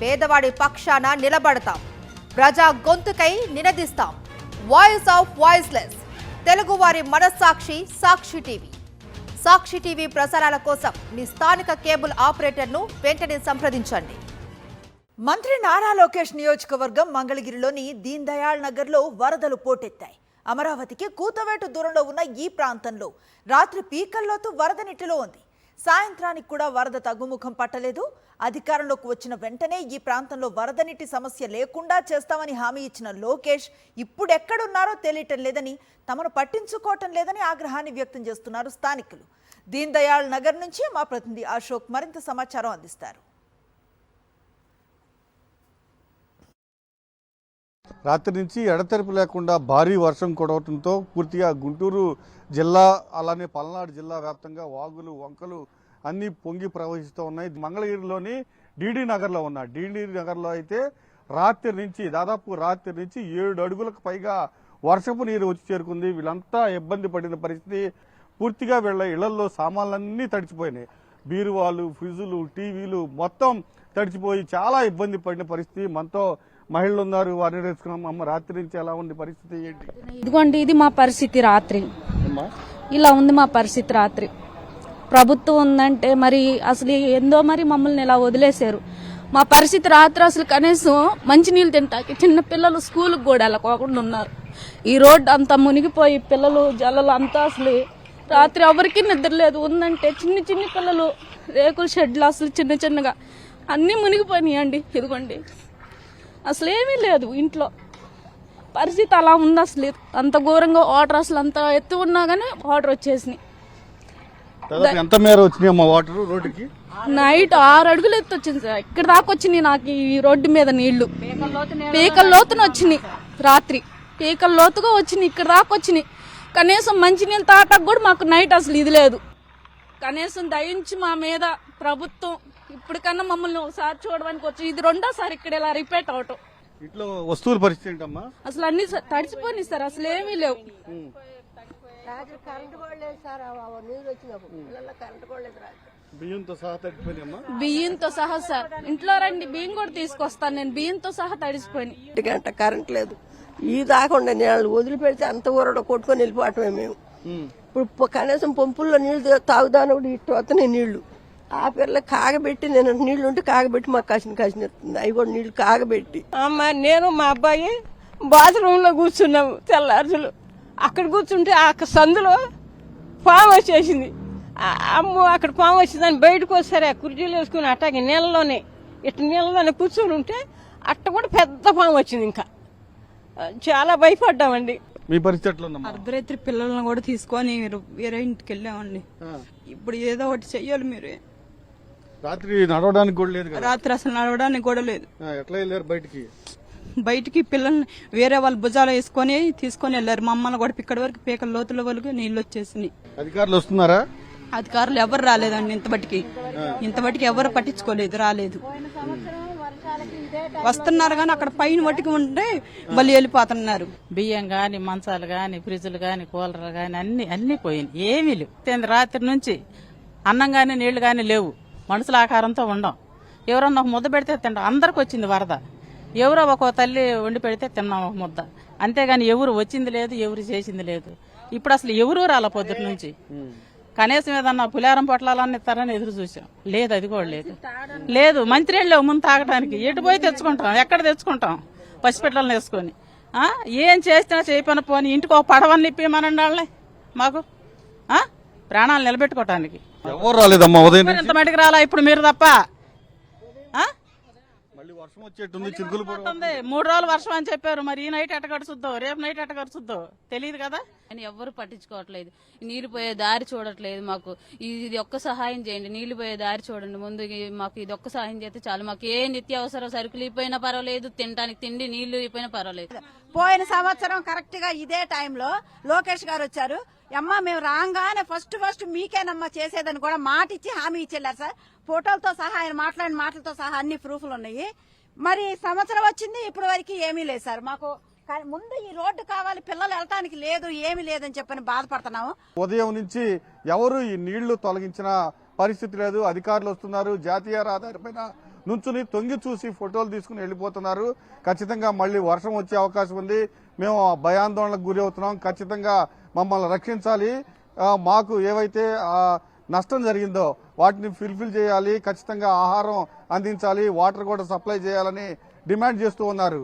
పేదవాడి పక్షాన నిలబడతాం, ప్రజా గొంతుకై నినదిస్తాం. వాయిస్ ఆఫ్ వాయిస్లెస్, తెలుగువారి మనస్సాక్షి సాక్షి టీవీ. సాక్షి టీవీ ప్రసారాల కోసం మీ స్థానిక కేబుల్ ఆపరేటర్ను వెంటనే సంప్రదించండి. మంత్రి నారా లోకేష్ నియోజకవర్గం మంగళగిరిలోని దీన్ దయాళ్ నగర్లో వరదలు పోటెత్తాయి. అమరావతికి కూతవేటు దూరంలో ఉన్న ఈ ప్రాంతంలో రాత్రి పీకల్లోతు వరద నీటిలో ఉంది. సాయంత్రానికి కూడా వరద తగ్గుముఖం పట్టలేదు. అధికారంలోకి వచ్చిన వెంటనే ఈ ప్రాంతంలో వరద నీటి సమస్య లేకుండా చేస్తామని హామీ ఇచ్చిన లోకేష్ ఇప్పుడెక్కడున్నారో తెలియటం లేదని, తమను పట్టించుకోవటం లేదని ఆగ్రహాన్ని వ్యక్తం చేస్తున్నారు స్థానికులు. దీన్ దయాళ్ నగర్ నుంచి మా ప్రతినిధి అశోక్ మరింత సమాచారం అందిస్తారు. రాత్రి నుంచి ఎడతెరిపి లేకుండా భారీ వర్షం కురవడంతో పూర్తిగా గుంటూరు జిల్లా అలానే పల్నాడు జిల్లా వ్యాప్తంగా వాగులు వంకలు అన్నీ పొంగి ప్రవహిస్తూ ఉన్నాయి. మంగళగిరిలోని డీడీ నగర్లో ఉన్న డీడీ నగర్లో అయితే దాదాపు రాత్రి నుంచి 7 అడుగులకు పైగా వర్షపు నీరు వచ్చి చేరుకుంది. వీళ్ళంతా ఇబ్బంది పడిన పరిస్థితి. పూర్తిగా వీళ్ళ ఇళ్లలో సామాన్లన్నీ తడిచిపోయినాయి. బీరువాలు, ఫ్రిడ్జులు, టీవీలు మొత్తం తడిచిపోయి చాలా ఇబ్బంది పడిన పరిస్థితి. మనతో మహిళలు ఉన్నారు, వారిని తెలుసుకున్నాం. అమ్మ, రాత్రి నుంచి ఎలా ఉంది పరిస్థితి ఏంటి? ఇదిగోండి, ఇది మా పరిస్థితి రాత్రి. ఇలా ఉంది మా పరిస్థితి రాత్రి. ప్రభుత్వం ఉందంటే మరి అసలు ఏందో మరి మమ్మల్ని ఇలా వదిలేశారు. మా పరిస్థితి రాత్రి అసలు కనీసం మంచినీళ్ళు తింటాకి చిన్న పిల్లలు స్కూల్కి కూడా వెళ్ళకోకుండా ఉన్నారు. ఈ రోడ్డు అంతా మునిగిపోయి పిల్లలు జల్లలు అంతా అసలు రాత్రి ఎవరికి నిద్ర లేదు. ఉందంటే చిన్ని పిల్లలు రేకుల షెడ్లు అసలు చిన్నగా అన్నీ మునిగిపోయినాయండి. ఇదిగోండి, అసలు ఏమీ లేదు ఇంట్లో. పరిస్థితి అలా ఉంది. అసలు అంత ఘోరంగా వాటర్ అసలు అంత ఎత్తు ఉన్నా గానీ వాటర్ వచ్చేసినాయి. ఎంత మేర వచ్చినాయి వాటర్ రోడ్డుకి? నైట్ 6 అడుగులు ఎత్తు వచ్చింది సార్. ఇక్కడ దాకా వచ్చినాయి నాకు ఈ రోడ్డు మీద నీళ్లు. పీకల లోతున వచ్చినాయి. రాత్రి పీకల లోతుగా వచ్చినాయి, ఇక్కడ దాకా వచ్చినాయి. కనీసం మంచినీళ్ళు తాగటానికి కూడా మాకు నైట్ అసలు ఇది లేదు. కనీసం దయించి మా మీద ప్రభుత్వం ఇప్పటికన్నా మమ్మల్ని ఒకసారి చూడడానికి వచ్చి ఇది 2వ సారి ఇక్కడ ఇలా రిపీట్ అవటం. ఇట్లా వస్తువుల పరిస్థితి ఏంటమ్మా? అసలు అన్ని తడిచిపోయినాయి సార్, అసలు ఏమీ లేవు. బియ్యంతో సహా తడిచిపోయినాయమ్మా? బియ్యంతో సహా సార్. ఇంట్లో రండి, బియ్యం కూడా తీసుకొస్తాను నేను. బియ్యంతో సహా తడిచిపోయినాయి. 1 గంట కరెంట్ లేదు. ఈ దాకుండా నీళ్ళు వదిలిపెడితే అంత ఊరడ కొట్టుకొని వెళ్ళిపోవటమే మేము. ఇప్పుడు కనీసం పంపుల్లో నీళ్లు తాగుదాని కూడా ఇటు వస్తున్నాయి నీళ్లు. ఆ పిల్లలు కాగబెట్టి, నేను నీళ్లు ఉంటే కాగబెట్టి మాకు కాసిన ఎత్తుంది. అవి కూడా నీళ్లు కాగబెట్టి నేను మా అబ్బాయి బాత్రూమ్ లో కూర్చున్నాము తెల్లారులు. అక్కడ కూర్చుంటే ఆ సందులో పాము వచ్చేసింది. అమ్మో, అక్కడ పాము వచ్చిందని బయటకు వస్తారు. ఆ కుర్చీలు వేసుకుని అట్టాగే నీళ్ళలోనే కూర్చొని ఉంటే అట్ట కూడా పెద్ద పాము వచ్చింది. ఇంకా చాలా భయపడ్డామండి. మీ పరిస్థితి ఎట్లా ఉందమ్మా? అర్ధరాత్రి పిల్లలను కూడా తీసుకొని వేరే ఇంటికి వెళ్ళామండి. ఇప్పుడు ఏదో ఒకటి చెయ్యాలి. మీరు రాత్రి నడవడానికి కూడా లేదు కదా? రాత్రి అసలు నడవడానికి కూడా లేదు. ఎట్లా వెళ్ళారు బయటికి పిల్లల్ని వేరే వాళ్ళ భుజాలు వేసుకొని తీసుకొని వెళ్ళారు. మమ్మల్ని కూడా ఇక్కడి వరకు పీకల లోతుల వరకు నీళ్లు వచ్చేసినాయి. అధికారులు వస్తున్నారా? అధికారులు ఎవరు రాలేదండి. ఇంతబట్టికి ఎవరు పట్టించుకోలేదు, రాలేదు. వస్తున్నారు కానీ అక్కడ పైన మట్టికి ఉంటే మళ్ళీ వెళ్ళిపోతున్నారు. బియ్యం గాని, మంచాలు గాని, ఫ్రిడ్జ్లు గాని, కూలర్లు గాని అన్ని పోయినాయి. ఏమీ లేవు. రాత్రి నుంచి అన్నం గాని నీళ్లు గాని లేవు. మనుషుల ఆకారంతో ఉండం. ఎవరన్నా ఒక ముద్ద పెడితే తింటాం. అందరికి వచ్చింది వరద. ఎవరో ఒక తల్లి వండి పెడితే తిన్నాం ఒక ముద్ద. అంతేగాని ఎవరు వచ్చింది లేదు, ఎవరు చేసింది లేదు. ఇప్పుడు అసలు ఎవరూ రాల పొద్దుటి నుంచి. కనీసం ఏదన్నా పులిహారం పొట్లాలన్నీ ఇస్తారని ఎదురు చూసాం. లేదు, అది కూడా లేదు. మంచినీళ్ళు లేవు ముందు తాగడానికి. ఎటు పోయి తెచ్చుకుంటాం? ఎక్కడ తెచ్చుకుంటాం? పసిపిల్లల్ని వేసుకొని ఏం చేసినా చేయపని పోని ఇంటికి ఒక పడవని నిప్పిమనండి వాళ్ళని. మాకు ప్రాణాలు నిలబెట్టుకోవటానికి ఎవరు రాలేదమ్మా ఉదయం? ఇంత మటుకు రాలా ఇప్పుడు మీరు తప్ప. వర్షం వచ్చేట్టుంది, చిరుకులు పడుతుంది. 3 రోజులు వర్షం అని చెప్పారు. మరి ఈ నైట్ ఎట్ట గడుచుద్దో, రేపు నైట్ ఎట్ట గడుచుద్దో తెలియదు కదా. అని ఎవ్వరు పట్టించుకోవట్లేదు. నీళ్లు పోయే దారి చూడట్లేదు. మాకు ఇది ఒక్క సహాయం చేయండి, నీళ్లు పోయే దారి చూడండి. ముందు మాకు ఇది ఒక్క సహాయం చేస్తే చాలు. మాకు ఏ నిత్యావసర సరుకులు అయిపోయినా పర్వాలేదు, తినడానికి తిండి నీళ్లు అయిపోయినా పర్వాలేదు. పోయిన సంవత్సరం కరెక్ట్ గా ఇదే టైంలో లోకేష్ గారు వచ్చారు. అమ్మ మేము రాగానే ఫస్ట్ మీకేనమ్మా చేసేదని కూడా మాట ఇచ్చి హామీ ఇచ్చేళ్ళారు సార్. ఫోటోలతో సహా, ఆయన మాట్లాడిన మాటలతో సహా అన్ని ప్రూఫ్లు ఉన్నాయి. మరి సంవత్సరం వచ్చింది, ఇప్పుడు వరకు ఏమీ లేదు సార్. మాకు ముందు ఈ రోడ్డు కావాలి, పిల్లలు వెళ్ళటానికి లేదు, ఏమీ లేదని చెప్పని బాధపడుతున్నాము. ఉదయం నుంచి ఎవరు ఈ నీళ్లు తొలగించిన పరిస్థితి లేదు. అధికారులు వస్తున్నారు, జాతీయ రహదారిపైన నుంచుని తొంగి చూసి ఫోటోలు తీసుకుని వెళ్ళిపోతున్నారు. ఖచ్చితంగా మళ్ళీ వర్షం వచ్చే అవకాశం ఉంది, మేము భయాందోళనకు గురి అవుతున్నాం, ఖచ్చితంగా మమ్మల్ని రక్షించాలి, మాకు ఏవైతే నష్టం జరిగిందో వాటిని ఫుల్ఫిల్ చేయాలి, ఖచ్చితంగా ఆహారం అందించాలి, వాటర్ కూడా సప్లై చేయాలని డిమాండ్ చేస్తూ ఉన్నారు.